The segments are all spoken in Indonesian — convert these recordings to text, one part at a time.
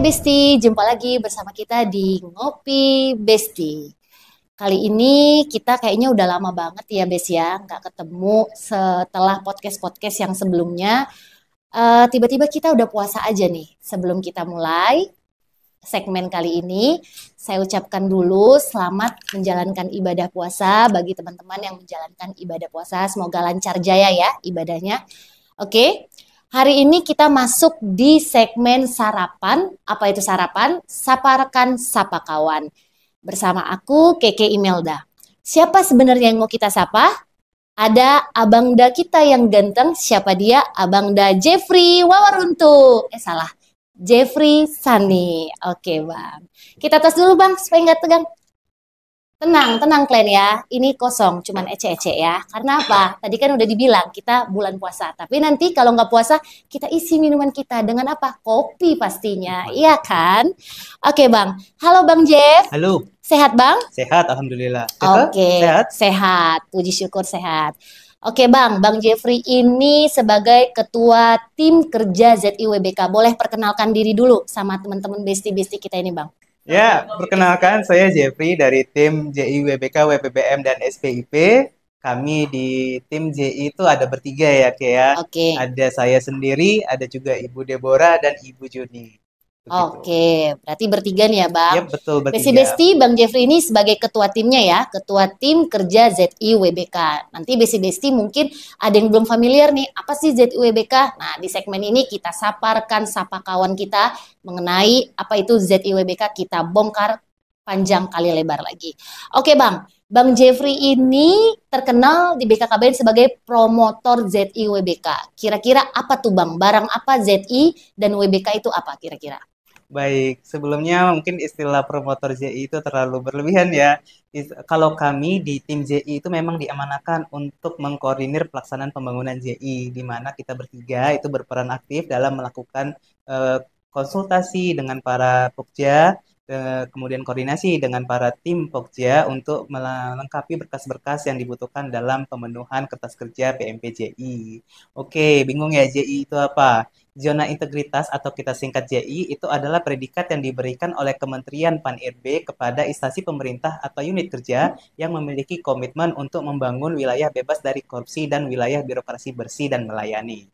Besti, jumpa lagi bersama kita di Ngopi Besti. Kali ini kita kayaknya udah lama banget ya Bes ya, nggak ketemu setelah podcast-podcast yang sebelumnya. Tiba-tiba kita udah puasa aja nih. Sebelum kita mulai segmen kali ini, saya ucapkan dulu selamat menjalankan ibadah puasa bagi teman-teman yang menjalankan ibadah puasa. Semoga lancar jaya ya ibadahnya. Oke, hari ini kita masuk di segmen sarapan. Apa itu sarapan? Sapa rekan, sapa kawan. Bersama aku, Keke Imelda. Siapa sebenarnya yang mau kita sapa? Ada Abang Da kita yang ganteng. Siapa dia? Abang Da Jeffrey Wawaruntu. Salah. Jeffrey Sani. Oke, Bang. Kita tes dulu, Bang, supaya nggak tegang. Tenang, tenang kalian ya. Ini kosong, cuman ece-ece ya. Karena apa? Tadi kan udah dibilang kita bulan puasa. Tapi nanti kalau nggak puasa, kita isi minuman kita dengan apa? Kopi pastinya. Iya kan? Oke Bang. Halo Bang Jeff. Halo, Sehat Bang? sehat alhamdulillah. Keke, Oke, sehat? sehat. Puji syukur sehat. Oke Bang, Bang Jeffrey ini sebagai Ketua Tim Kerja ZIWBK. Boleh perkenalkan diri dulu sama teman-teman besti-besti kita ini Bang. Ya, perkenalkan saya Jeffrey dari tim JI WBK, WPBM, dan SPIP. Kami di tim JI itu ada bertiga ya, Ke ya. Oke. Ada saya sendiri, ada juga Ibu Deborah dan Ibu Juni. Begitu. Oke, berarti bertiga nih ya Bang. Yap, betul bertiga. Besti-besti Bang Jeffrey ini sebagai ketua timnya ya, ketua tim kerja ZIWBK. Nanti besti-besti mungkin ada yang belum familiar nih, apa sih ZIWBK? Nah, di segmen ini kita saparkan sapa kawan kita mengenai apa itu ZIWBK, kita bongkar panjang kali lebar lagi. Oke Bang, Bang Jeffrey ini terkenal di BKKBN sebagai promotor ZIWBK. Kira-kira apa tuh Bang? Barang apa ZI dan WBK itu apa kira-kira? Baik, sebelumnya mungkin istilah promotor JI itu terlalu berlebihan ya. Kalau kami di tim JI itu memang diamanahkan untuk mengkoordinir pelaksanaan pembangunan JI, di mana kita bertiga itu berperan aktif dalam melakukan konsultasi dengan para Pokja, kemudian koordinasi dengan para tim Pokja untuk melengkapi berkas-berkas yang dibutuhkan dalam pemenuhan kertas kerja PMPJI. Oke, bingung ya JI itu apa? Zona integritas atau kita singkat ZI itu adalah predikat yang diberikan oleh Kementerian Pan-RB kepada instansi pemerintah atau unit kerja yang memiliki komitmen untuk membangun wilayah bebas dari korupsi dan wilayah birokrasi bersih dan melayani.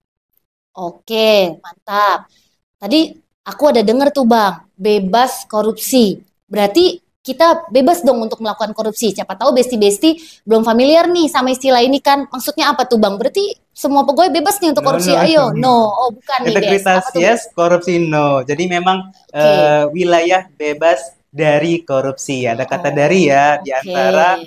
Oke, mantap. Tadi aku ada dengar tuh Bang, bebas korupsi. Berarti kita bebas dong untuk melakukan korupsi. Siapa tahu besti-besti belum familiar nih sama istilah ini kan. Maksudnya apa tuh Bang? Berarti semua pegawai bebas nih untuk No, korupsi. no, Ayo, no. no. Oh, bukan nih, Bes. Integritas Apa tuh, Bes? yes, korupsi no. Jadi memang Oke. wilayah bebas dari korupsi. Ada kata dari Oh, ya di oke. antara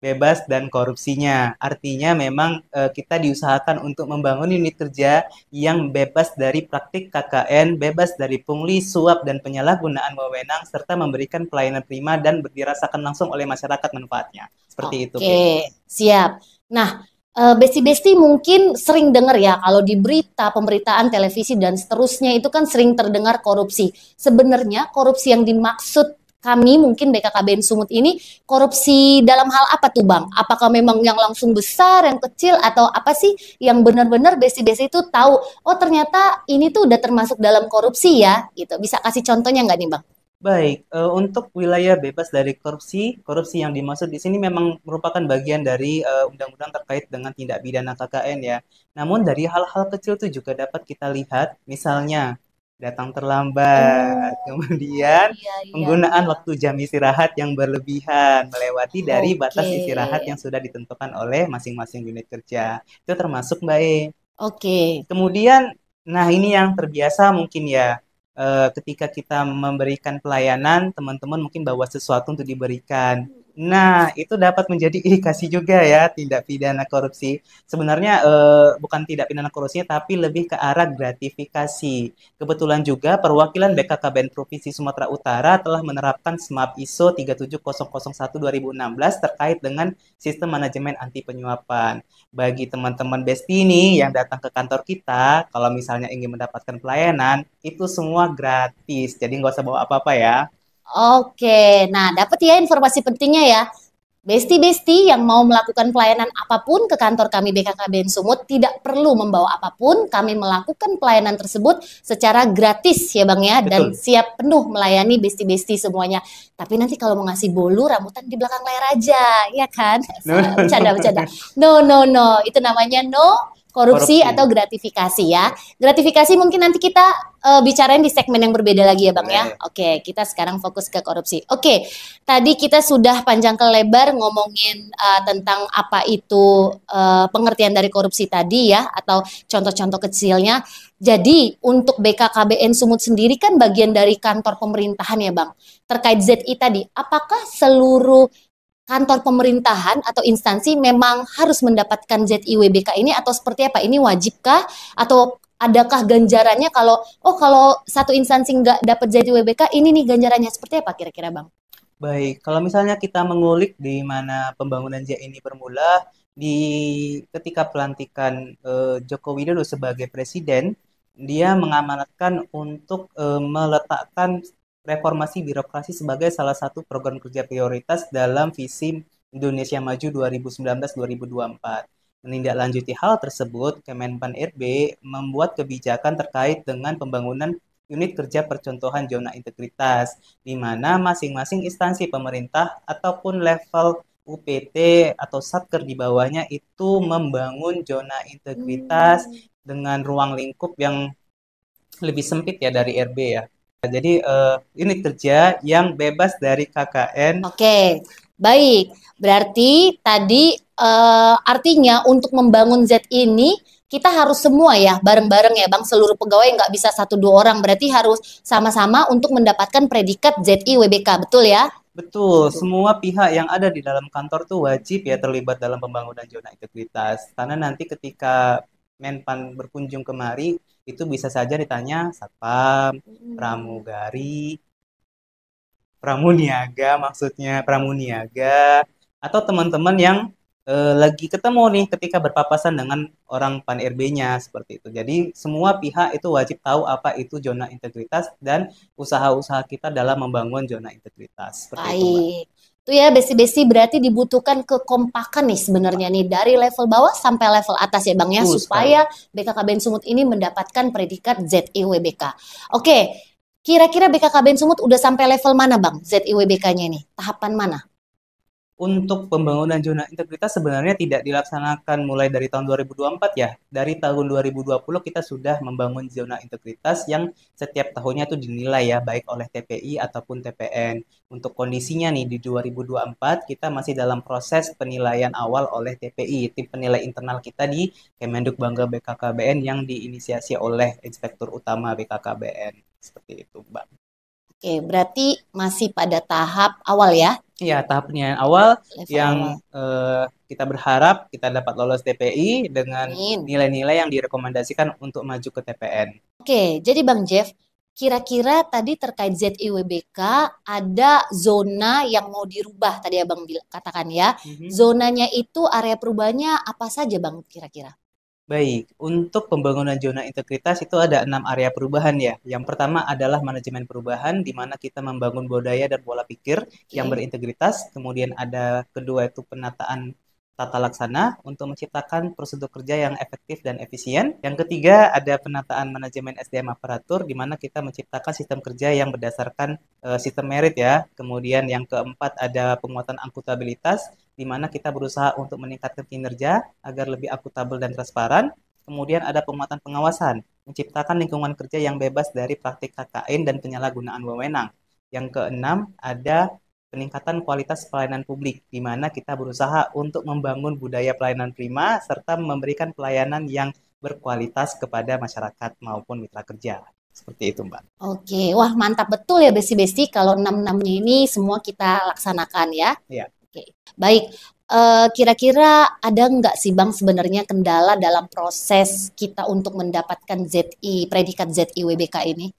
bebas dan korupsinya. Artinya memang kita diusahakan untuk membangun unit kerja yang bebas dari praktik KKN, bebas dari pungli, suap, dan penyalahgunaan wewenang, serta memberikan pelayanan prima dan dirasakan langsung oleh masyarakat manfaatnya. Seperti itu, Oke. Oke, siap. Nah, besti-besti mungkin sering dengar ya kalau di berita, pemberitaan, televisi dan seterusnya itu kan sering terdengar korupsi. Sebenarnya korupsi yang dimaksud kami mungkin BKKBN Sumut ini korupsi dalam hal apa tuh Bang? Apakah memang yang langsung besar, yang kecil atau apa sih yang benar-benar besti-besti itu tahu, oh ternyata ini tuh udah termasuk dalam korupsi ya gitu. Bisa kasih contohnya nggak nih Bang? Baik, untuk wilayah bebas dari korupsi, korupsi yang dimaksud di sini memang merupakan bagian dari undang-undang terkait dengan tindak pidana KKN ya. Namun dari hal-hal kecil itu juga dapat kita lihat, misalnya datang terlambat, Oh, kemudian iya iya penggunaan iya. waktu jam istirahat yang berlebihan, melewati dari batas Oke. istirahat yang sudah ditentukan oleh masing-masing unit kerja. Itu termasuk Mbak E. Oke. Kemudian, nah ini yang terbiasa mungkin ya, ketika kita memberikan pelayanan, teman-teman mungkin bawa sesuatu untuk diberikan. Nah, itu dapat menjadi indikasi juga ya tindak pidana korupsi. Sebenarnya bukan tindak pidana korupsinya, tapi lebih ke arah gratifikasi. Kebetulan juga perwakilan BKKBN Provinsi Sumatera Utara telah menerapkan SMAP ISO 37001-2016 terkait dengan sistem manajemen anti penyuapan. Bagi teman-teman Besti ini yang datang ke kantor kita, kalau misalnya ingin mendapatkan pelayanan, itu semua gratis. Jadi nggak usah bawa apa-apa ya. Oke. Nah, dapat ya informasi pentingnya ya. Besti-besti yang mau melakukan pelayanan apapun ke kantor kami BKKBN Sumut tidak perlu membawa apapun. Kami melakukan pelayanan tersebut secara gratis ya Bang ya, dan Betul. siap penuh melayani besti-besti semuanya. Tapi nanti kalau mau ngasih bolu, rambutan di belakang layar aja, ya kan? No, no, Bercanda-bercanda. no. No, no, no. Itu namanya no korupsi atau Korupsi. gratifikasi ya. Gratifikasi mungkin nanti kita bicarain di segmen yang berbeda lagi ya Bang ya. Boleh. Oke, kita sekarang fokus ke korupsi. Oke, tadi kita sudah panjang ke lebar ngomongin tentang apa itu pengertian dari korupsi tadi ya, atau contoh-contoh kecilnya. Jadi untuk BKKBN Sumut sendiri kan bagian dari kantor pemerintahan ya Bang. Terkait ZI tadi, apakah seluruh kantor pemerintahan atau instansi memang harus mendapatkan ZIWBK ini atau seperti apa? Ini wajibkah atau adakah ganjarannya kalau satu instansi nggak dapat ZIWBK ini nih ganjarannya seperti apa kira-kira Bang? Baik, kalau misalnya kita mengulik di mana pembangunan JI ini bermula, di ketika pelantikan Joko Widodo sebagai presiden, dia mengamanatkan untuk meletakkan reformasi birokrasi sebagai salah satu program kerja prioritas dalam visi Indonesia Maju 2019-2024. Menindaklanjuti hal tersebut, Kemenpan RB membuat kebijakan terkait dengan pembangunan unit kerja percontohan zona integritas, di mana masing-masing instansi pemerintah ataupun level UPT atau Satker di bawahnya itu membangun zona integritas Hmm. dengan ruang lingkup yang lebih sempit ya dari RB ya. Jadi unit kerja yang bebas dari KKN. Oke, baik. Berarti tadi artinya untuk membangun Z ini kita harus semua ya bareng-bareng ya Bang, seluruh pegawai nggak bisa satu dua orang, berarti harus sama-sama untuk mendapatkan predikat ZIWBK, betul ya? Betul, Betul. semua pihak yang ada di dalam kantor tuh wajib ya terlibat dalam pembangunan zona integritas. Karena nanti ketika Menpan berkunjung kemari, itu bisa saja ditanya Satpam, Hmm. Pramugari, Pramuniaga maksudnya, Pramuniaga, atau teman-teman yang lagi ketemu nih ketika berpapasan dengan orang Pan RB-nya seperti itu. Jadi semua pihak itu wajib tahu apa itu zona integritas dan usaha-usaha kita dalam membangun zona integritas. Seperti itu, Mbak. Baik. Itu ya besi-besi berarti dibutuhkan kekompakan nih sebenarnya nih dari level bawah sampai level atas ya Bang ya Betul sekali. supaya BKKBN Sumut ini mendapatkan predikat ZIWBK. Oke, kira-kira BKKBN Sumut udah sampai level mana Bang ZIWBK-nya ini? Tahapan mana? Untuk pembangunan zona integritas sebenarnya tidak dilaksanakan mulai dari tahun 2024 ya. Dari tahun 2020 kita sudah membangun zona integritas yang setiap tahunnya itu dinilai ya, baik oleh TPI ataupun TPN. Untuk kondisinya nih di 2024 kita masih dalam proses penilaian awal oleh TPI, tim penilai internal kita di Kemenduk Bangga BKKBN yang diinisiasi oleh Inspektur Utama BKKBN. Seperti itu, Mbak. Oke, berarti masih pada tahap awal ya, Iya, tahap penilaian awal level yang awal. kita berharap kita dapat lolos TPI dengan Amin. nilai-nilai yang direkomendasikan untuk maju ke TPN. Oke, jadi Bang Jeff, kira-kira tadi terkait ZIWBK ada zona yang mau dirubah tadi Abang katakan ya. Mhm. Zonanya itu area perubahannya apa saja Bang kira-kira? Baik, untuk pembangunan zona integritas itu ada 6 area perubahan ya. Yang pertama adalah manajemen perubahan, di mana kita membangun budaya dan pola pikir yang Oke. berintegritas. Kemudian ada kedua itu penataan tata laksana untuk menciptakan prosedur kerja yang efektif dan efisien. Yang ketiga ada penataan manajemen SDM aparatur, di mana kita menciptakan sistem kerja yang berdasarkan sistem merit ya. Kemudian yang keempat ada penguatan akuntabilitas, di mana kita berusaha untuk meningkatkan kinerja agar lebih akuntabel dan transparan. Kemudian ada penguatan pengawasan, menciptakan lingkungan kerja yang bebas dari praktik KKN dan penyalahgunaan wewenang. Yang keenam, ada peningkatan kualitas pelayanan publik, di mana kita berusaha untuk membangun budaya pelayanan prima serta memberikan pelayanan yang berkualitas kepada masyarakat maupun mitra kerja. Seperti itu, Mbak. Oke, wah mantap betul ya Besti-Besti kalau enam-enamnya ini semua kita laksanakan ya. Ya. Oke, baik. Kira-kira ada nggak sih Bang sebenarnya kendala dalam proses kita untuk mendapatkan ZI, predikat ZIWBK ini?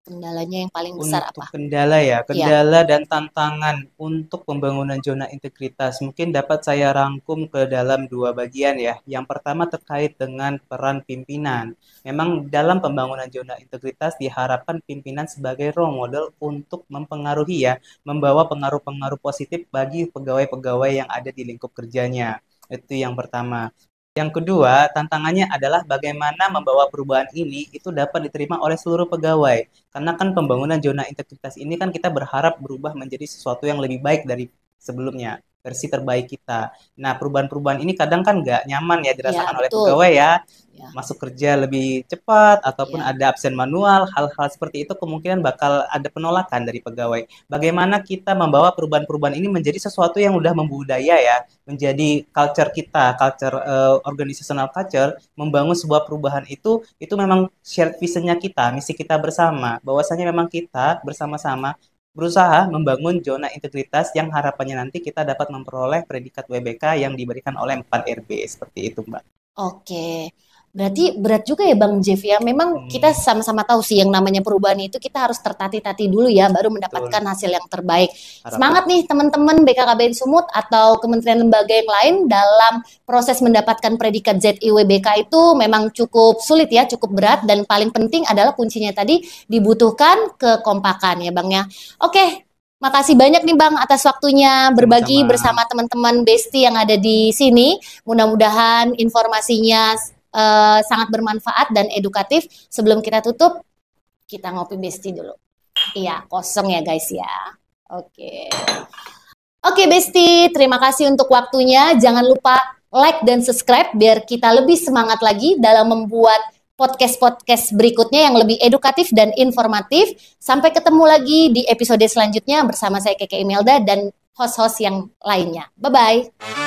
Kendalanya yang paling besar Untuk apa? kendala ya, Iya, kendala dan tantangan untuk pembangunan zona integritas mungkin dapat saya rangkum ke dalam dua bagian ya. Yang pertama terkait dengan peran pimpinan. Memang dalam pembangunan zona integritas diharapkan pimpinan sebagai role model untuk mempengaruhi ya, membawa pengaruh-pengaruh positif bagi pegawai-pegawai yang ada di lingkup kerjanya. Itu yang pertama. Yang kedua, tantangannya adalah bagaimana membawa perubahan ini itu dapat diterima oleh seluruh pegawai. Karena kan pembangunan zona integritas ini kan kita berharap berubah menjadi sesuatu yang lebih baik dari sebelumnya, versi terbaik kita. Nah, perubahan-perubahan ini kadang kan nggak nyaman ya iya dirasakan oleh betul. pegawai ya. Ya, Masuk kerja lebih cepat ataupun ya. ada absen manual, hal-hal seperti itu kemungkinan bakal ada penolakan dari pegawai. Bagaimana kita membawa perubahan-perubahan ini menjadi sesuatu yang udah membudaya ya, menjadi culture kita, culture organizational culture, membangun sebuah perubahan itu memang shared visionnya kita, misi kita bersama, bahwasanya memang kita bersama-sama berusaha membangun zona integritas yang harapannya nanti kita dapat memperoleh predikat WBK yang diberikan oleh 4RB seperti itu, Mbak. Oke. Berarti berat juga ya Bang Jeff ya. Memang kita Hmm, sama-sama tahu sih yang namanya perubahan itu kita harus tertatih-tatih dulu ya baru mendapatkan betul, hasil yang terbaik. Semangat harapannya. nih teman-teman BKKBN Sumut atau kementerian lembaga yang lain dalam proses mendapatkan predikat ZIWBK itu memang cukup sulit ya, cukup berat dan paling penting adalah kuncinya tadi dibutuhkan kekompakan ya Bang ya. Oke, makasih banyak nih Bang atas waktunya berbagi Sama-sama. bersama teman-teman Besti yang ada di sini. Mudah-mudahan informasinya sangat bermanfaat dan edukatif. Sebelum kita tutup, kita ngopi Besti dulu. Iya, kosong ya guys ya. Oke. Oke Besti, terima kasih untuk waktunya. Jangan lupa like dan subscribe biar kita lebih semangat lagi dalam membuat podcast-podcast berikutnya yang lebih edukatif dan informatif. Sampai ketemu lagi di episode selanjutnya bersama saya Keke Imelda dan host-host yang lainnya. Bye-bye.